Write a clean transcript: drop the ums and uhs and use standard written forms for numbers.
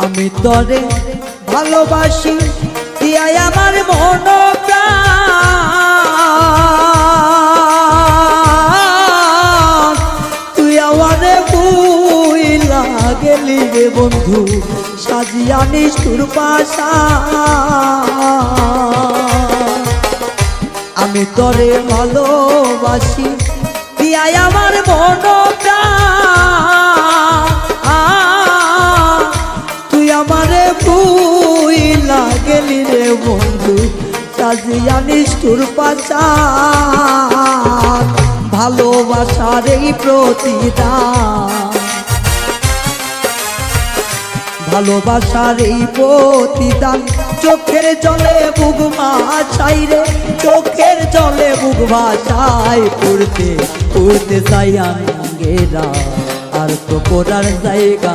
আমি তরে ভালোবাসি দিয়াই আমার মন প্রাণ, তুই আমারে ভুইলা গেলি রে বন্ধু সাজিয়া নিষ্ঠুর পাশা। আমি তরে ভালোবাসি দিয়াই আমার মন প্রাণ, তুই আমারে ভুইলা গেলি রে বন্ধু সাজিয়া নিষ্ঠুর পাশা। ভালোবাসার এই প্রতিদান, ভালোবাসার এই প্রতিদান, চোখের জলে বুক ভাসাই রে, চোখের জলে বুক ভাসাই, পড়তে পড়তে চাই আঙ্গেরা আর তো পড়ার জায়গা।